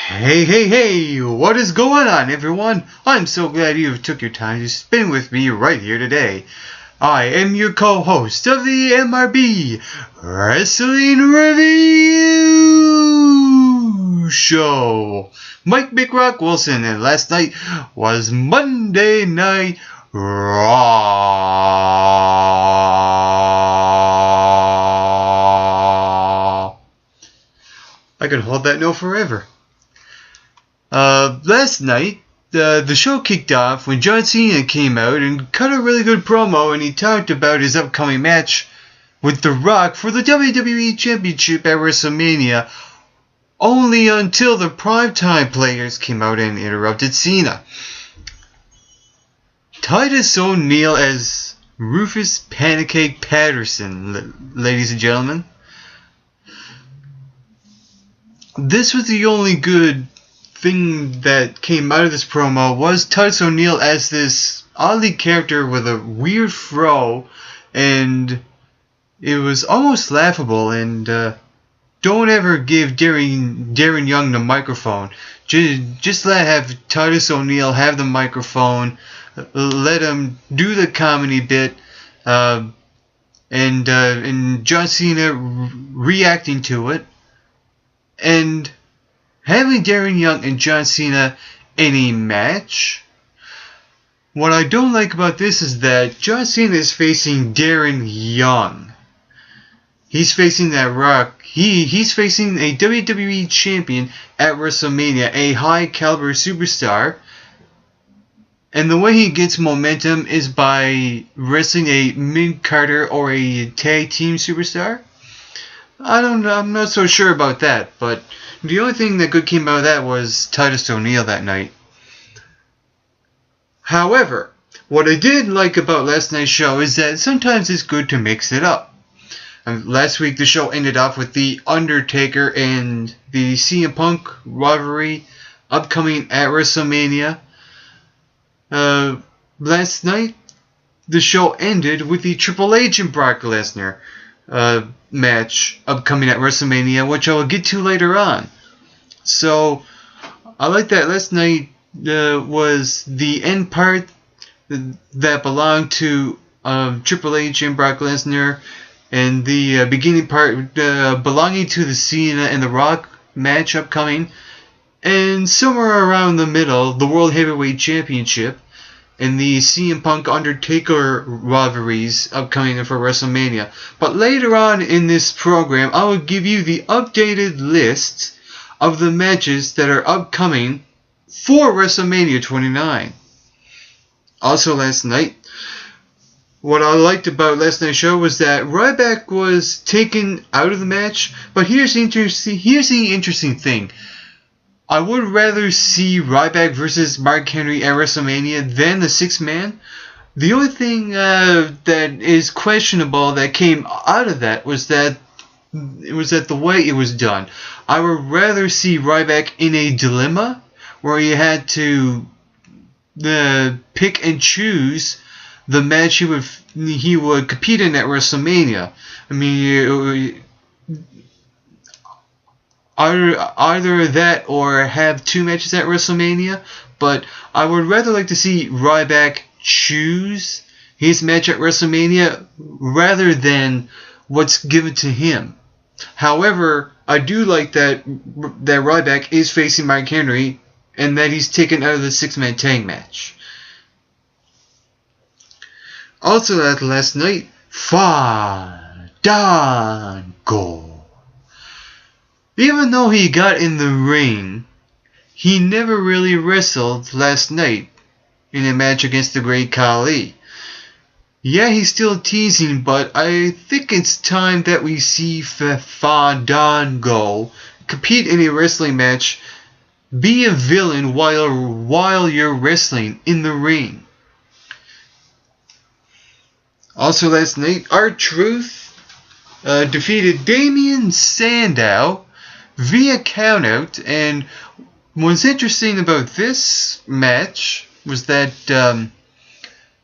Hey, what is going on, everyone? I'm so glad you took your time to spend with me right here today. I am your co-host of the MRB Wrestling Review Show, Mike McRock Wilson, and last night was Monday Night Raw. I could hold that note forever. Last night, the show kicked off when John Cena came out and cut a really good promo, and he talked about his upcoming match with The Rock for the WWE Championship at WrestleMania, only until the primetime players came out and interrupted Cena. Titus O'Neil as Rufus Pancake Patterson, ladies and gentlemen. This was the only good thing that came out of this promo was Titus O'Neil as this oddly character with a weird fro, and it was almost laughable. And don't ever give Darren Young the microphone. Just have Titus O'Neil have the microphone. Let him do the comedy bit, and John Cena reacting to it, and having Darren Young and John Cena in a match. What I don't like about this is that John Cena is facing Darren Young. He's facing that Rock. He's facing a WWE champion at WrestleMania, a high caliber superstar. And the way he gets momentum is by wrestling a mid-carder or a tag team superstar. I'm not so sure about that, but the only thing that good came out of that was Titus O'Neil that night. However, what I did like about last night's show is that sometimes it's good to mix it up. Last week the show ended off with The Undertaker and the CM Punk rivalry upcoming at WrestleMania. Last night the show ended with the Triple H and Brock Lesnar match upcoming at WrestleMania, which I will get to later on. So I like that last night was the end part that belonged to Triple H and Brock Lesnar, and the beginning part belonging to the Cena and The Rock match upcoming, and somewhere around the middle, the World Heavyweight Championship and the CM Punk Undertaker rivalries upcoming for WrestleMania. But later on in this program, I will give you the updated list of the matches that are upcoming for WrestleMania 29. Also last night, what I liked about last night's show was that Ryback was taken out of the match, but here's the interesting thing. I would rather see Ryback versus Mark Henry at WrestleMania than the six-man. The only thing that is questionable that came out of that was that the way it was done. I would rather see Ryback in a dilemma where he had to pick and choose the match he would compete in at WrestleMania. I mean, either that or have two matches at WrestleMania, but I would rather like to see Ryback choose his match at WrestleMania rather than what's given to him. However, I do like that Ryback is facing Mark Henry and that he's taken out of the six-man tag match. Also last night, Fandango. Even though he got in the ring, he never really wrestled last night in a match against the Great Khali. Yeah, he's still teasing, but I think it's time that we see Fandango compete in a wrestling match, be a villain while you're wrestling in the ring. Also last night, R-Truth defeated Damien Sandow via countout, and what's interesting about this match was that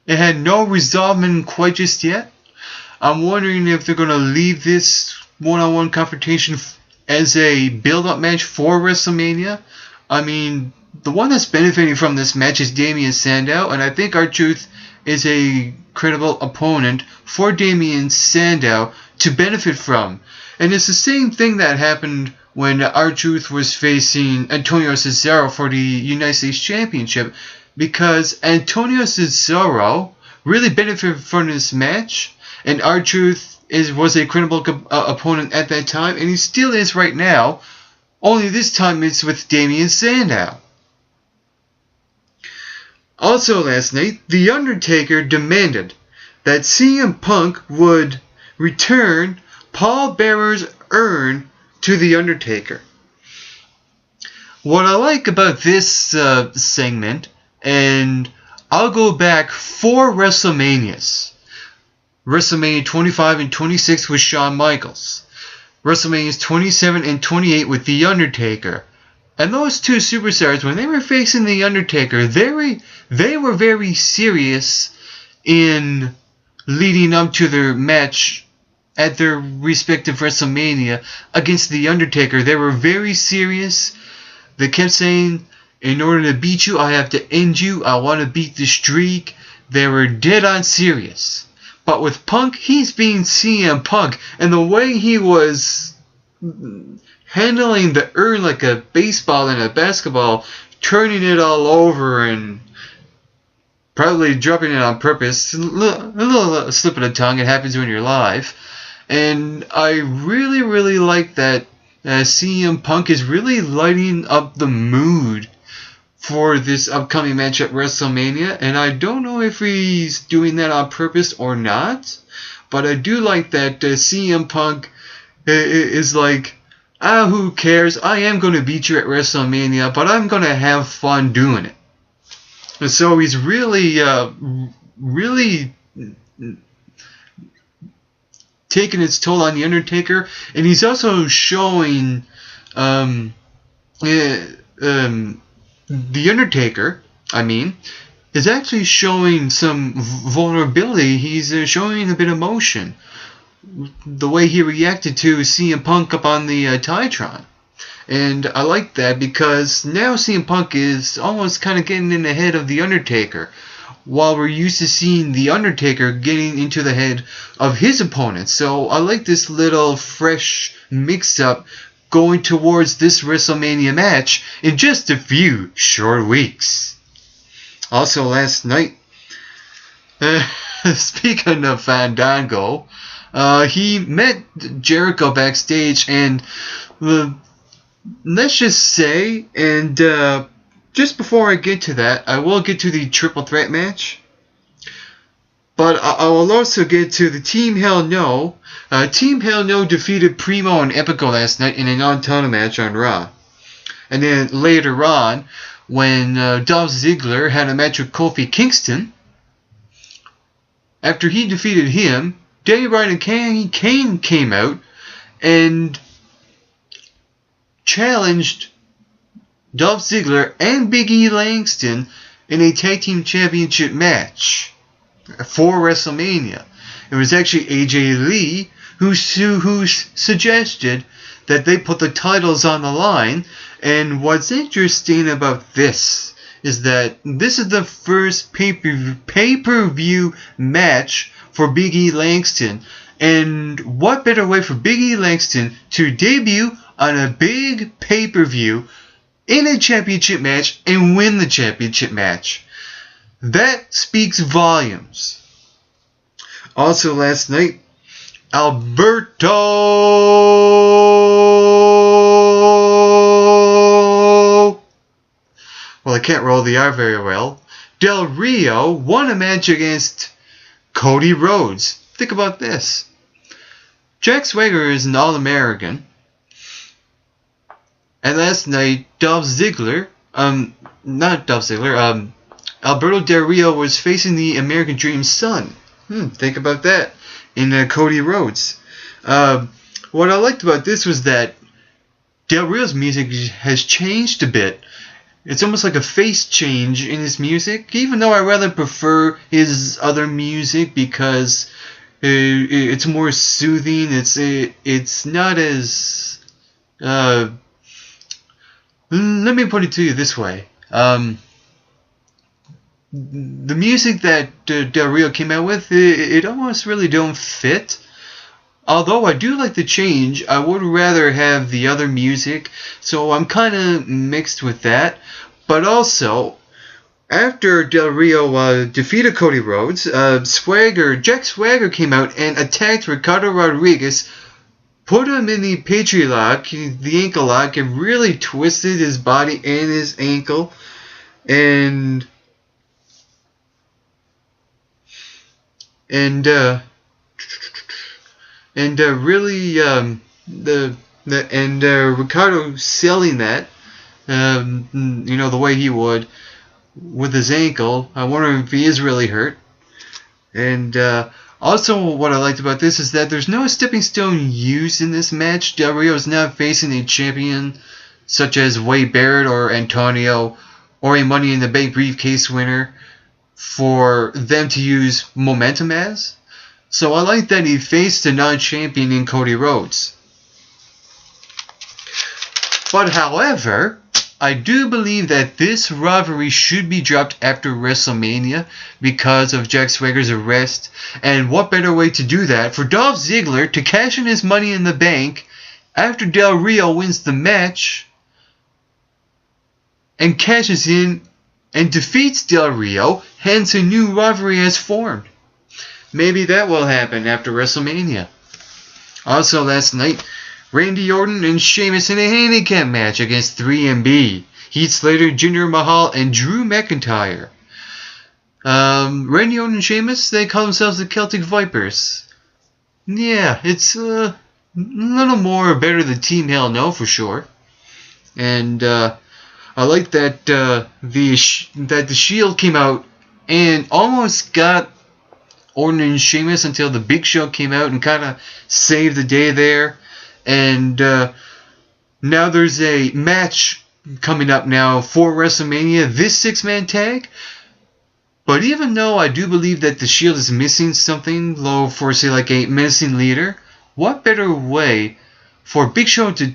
it had no resolvement quite just yet. I'm wondering if they're going to leave this one-on-one confrontation as a build-up match for WrestleMania, I mean, the one that's benefiting from this match is Damien Sandow, and I think R-Truth is a credible opponent for Damien Sandow to benefit from. And it's the same thing that happened when R-Truth was facing Antonio Cesaro for the United States Championship, because Antonio Cesaro really benefited from this match, and R-Truth was a credible opponent at that time, and he still is right now, only this time it's with Damien Sandow. Also last night, The Undertaker demanded that CM Punk would return Paul Bearer's urn to The Undertaker. What I like about this segment, and I'll go back 4 WrestleManias. WrestleMania 25 and 26 with Shawn Michaels. WrestleManias 27 and 28 with The Undertaker. And those two superstars, when they were facing The Undertaker, they were very serious in leading up to their match at their respective WrestleMania against The Undertaker. They were very serious. They kept saying, in order to beat you, I have to end you. I want to beat the streak. They were dead on serious. But with Punk, he's being CM Punk. And the way he was handling the urn like a baseball and a basketball, turning it all over and probably dropping it on purpose. A little slip of the tongue. It happens when you're live. And I really, really like that CM Punk is really lighting up the mood for this upcoming match at WrestleMania. And I don't know if he's doing that on purpose or not. But I do like that CM Punk is like, who cares? I am going to beat you at WrestleMania, but I'm going to have fun doing it. And so he's really, really taking its toll on The Undertaker, and he's also showing The Undertaker, is actually showing some vulnerability. He's showing a bit of emotion. The way he reacted to CM Punk up on the Titantron. And I like that because now CM Punk is almost kind of getting in the head of The Undertaker, while we're used to seeing The Undertaker getting into the head of his opponents. So I like this little fresh mix-up going towards this WrestleMania match in just a few short weeks. Also last night, speaking of Fandango, he met Jericho backstage, and let's just say, and just before I get to that, I will get to the triple threat match, but I will also get to the Team Hell No. Team Hell No defeated Primo and Epico last night in a non-title match on Raw. And then later on, when Dolph Ziggler had a match with Kofi Kingston, after he defeated him, Danny Bryan and Kane came out and challenged Dolph Ziggler and Big E Langston in a tag team championship match for WrestleMania. It was actually AJ Lee who suggested that they put the titles on the line. And what's interesting about this is that this is the first pay-per-view match for Big E Langston. And what better way for Big E Langston to debut on a big pay-per-view in a championship match and win the championship match? That speaks volumes. Also last night, Alberto well, I can't roll the R very well. Del Rio won a match against Cody Rhodes. Think about this. Jack Swagger is an All-American. And last night, Alberto Del Rio was facing the American Dream's son. Think about that in Cody Rhodes. What I liked about this was that Del Rio's music has changed a bit. It's almost like a face change in his music, even though I rather prefer his other music because it's more soothing. It's not as let me put it to you this way. The music that Del Rio came out with, it almost really don't fit. Although I do like the change, I would rather have the other music, so I'm kind of mixed with that. But also, after Del Rio defeated Cody Rhodes, Jack Swagger came out and attacked Ricardo Rodriguez, put him in the Patriot lock, the ankle lock, and really twisted his body and his ankle, and really Ricardo selling that, the way he would with his ankle. I wonder if he is really hurt. And also, what I liked about this is that there's no stepping stone used in this match. Del Rio is not facing a champion such as Wade Barrett or Antonio or a Money in the Bank briefcase winner for them to use momentum as. So I like that he faced a non-champion in Cody Rhodes. But however, I do believe that this rivalry should be dropped after WrestleMania because of Jack Swagger's arrest. And what better way to do that for Dolph Ziggler to cash in his Money in the Bank after Del Rio wins the match and cashes in and defeats Del Rio, hence a new rivalry has formed. Maybe that will happen after WrestleMania. Also last night, Randy Orton and Sheamus in a handicap match against 3MB, Heath Slater, Jinder Mahal, and Drew McIntyre. Randy Orton and Sheamus, they call themselves the Celtic Vipers. Yeah, it's a little more better than Team Hell No for sure. And I like that the Shield came out and almost got Orton and Sheamus until the Big Show came out and kind of saved the day there. And now there's a match coming up now for WrestleMania, this 6-man tag. But even though I do believe that the Shield is missing something, for say like a menacing leader, what better way for Big Show to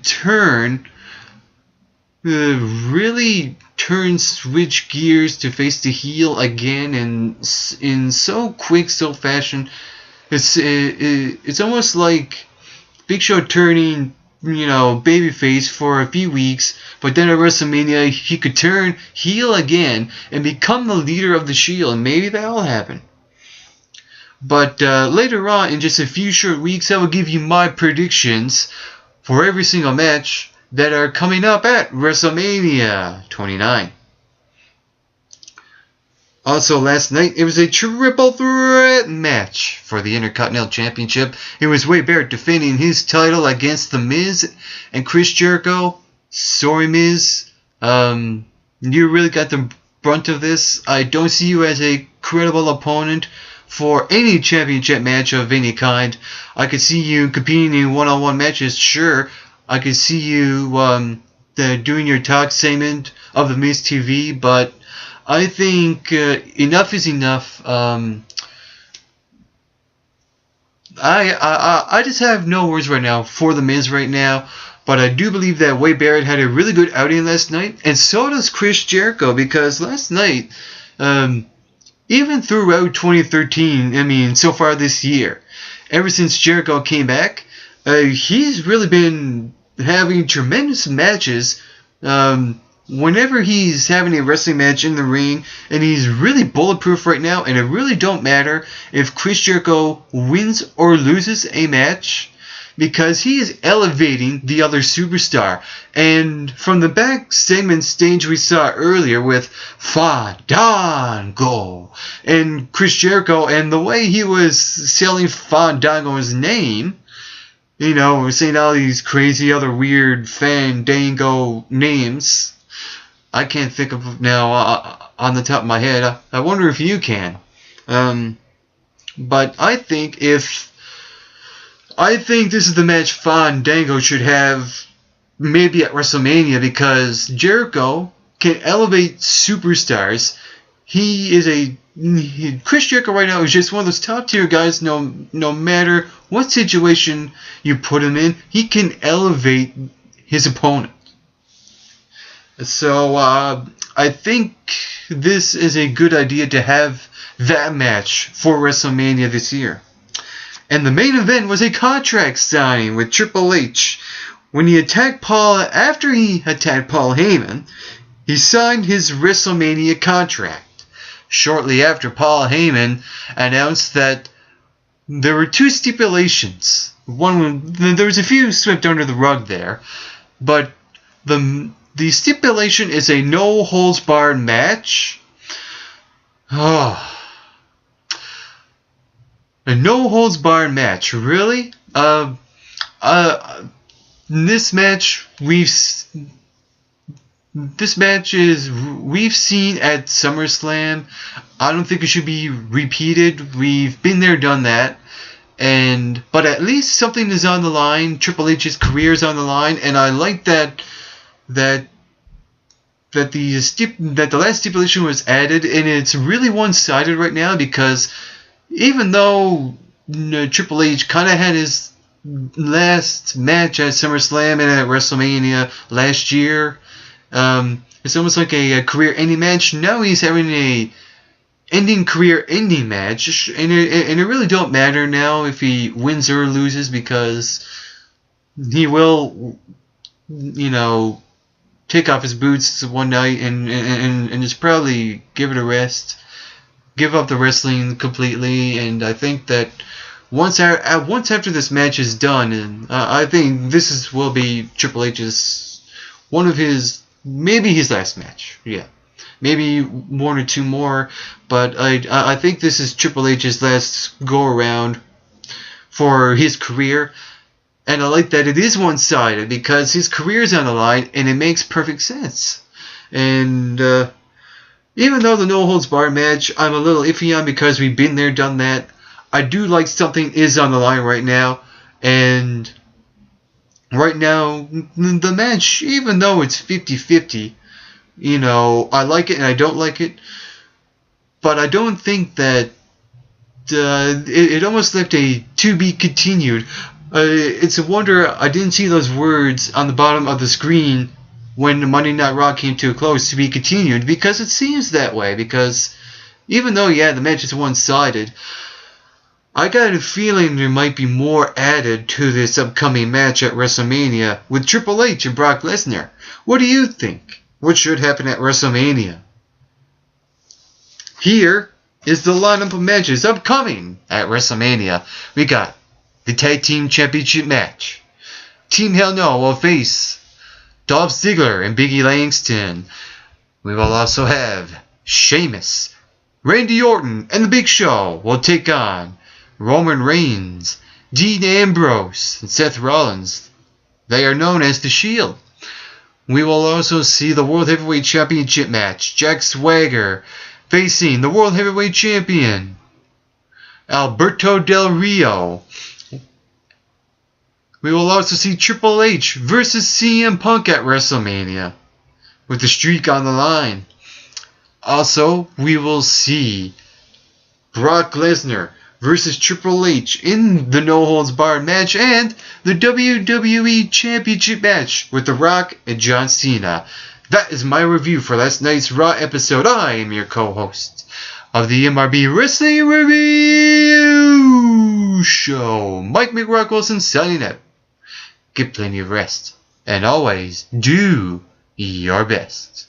switch gears to face the heel again, and in so quick, so fashion. It's almost like Big Show turning, babyface for a few weeks, but then at WrestleMania he could turn heel again and become the leader of the Shield, and maybe that'll happen. But later on, in just a few short weeks, I will give you my predictions for every single match that are coming up at WrestleMania 29. Also last night, it was a triple threat match for the Intercontinental Championship. It was Wade Barrett defending his title against The Miz and Chris Jericho. Sorry, Miz. You really got the brunt of this. I don't see you as a credible opponent for any championship match of any kind. I could see you competing in one-on-one matches, sure. I could see you doing your talk segment of The Miz TV, but I think enough is enough. I just have no words right now for The Miz right now, but I do believe that Wade Barrett had a really good outing last night, and so does Chris Jericho, because last night, even throughout 2013, so far this year, ever since Jericho came back, he's really been having tremendous matches. Whenever he's having a wrestling match in the ring, and he's really bulletproof right now, and it really don't matter if Chris Jericho wins or loses a match, because he is elevating the other superstar. And from the back segment stage we saw earlier with Fandango and Chris Jericho, and the way he was selling Fandango's name, saying all these crazy other weird Fandango names. I can't think of now on the top of my head. I wonder if you can. But I think this is the match Fandango should have maybe at WrestleMania, because Jericho can elevate superstars. Chris Jericho right now is just one of those top tier guys. No matter what situation you put him in, he can elevate his opponent. So I think this is a good idea to have that match for WrestleMania this year. And the main event was a contract signing with Triple H. When he attacked Paul, after he attacked Paul Heyman, he signed his WrestleMania contract. Shortly after, Paul Heyman announced that there were two stipulations. There was a few swept under the rug there, but the stipulation is a no-holds-barred match. Oh. A no-holds-barred match, really? This match we've seen at SummerSlam. I don't think it should be repeated. We've been there, done that. But at least something is on the line. Triple H's career is on the line, and I like that the last stipulation was added, and it's really one-sided right now because even though Triple H kind of had his last match at SummerSlam and at WrestleMania last year, it's almost like a career-ending match. Now he's having a career-ending match, and it really don't matter now if he wins or loses because he will, take off his boots one night and just probably give it a rest. Give up the wrestling completely, and I think that once after this match is done, and I think will be Triple H's maybe his last match. Yeah, maybe one or two more, but I think this is Triple H's last go around for his career, and I like that it is one-sided because his career is on the line, and it makes perfect sense, and. Even though the no-holds-barred match I'm a little iffy on because we've been there, done that, I do like something is on the line right now. And right now, the match, even though it's 50-50, I like it and I don't like it. But I don't think that it almost left a to be continued. It's a wonder I didn't see those words on the bottom of the screen when the Monday Night Raw came to a close, to be continued, because it seems that way, because even though, the match is one-sided, I got a feeling there might be more added to this upcoming match at WrestleMania with Triple H and Brock Lesnar. What do you think? What should happen at WrestleMania? Here is the lineup of matches upcoming at WrestleMania. We got the Tag Team Championship match. Team Hell No will face Dolph Ziggler and Big E Langston. We will also have Sheamus, Randy Orton, and The Big Show will take on Roman Reigns, Dean Ambrose, and Seth Rollins. They are known as The Shield. We will also see the World Heavyweight Championship match. Jack Swagger facing the World Heavyweight Champion, Alberto Del Rio. We will also see Triple H versus CM Punk at WrestleMania, with the streak on the line. Also, we will see Brock Lesnar versus Triple H in the no-holds-barred match and the WWE Championship match with The Rock and John Cena. That is my review for last night's Raw episode. I am your co-host of the MRB Wrestling Review Show, Mike McRock Wilson, signing out. Get plenty of rest, and always do your best.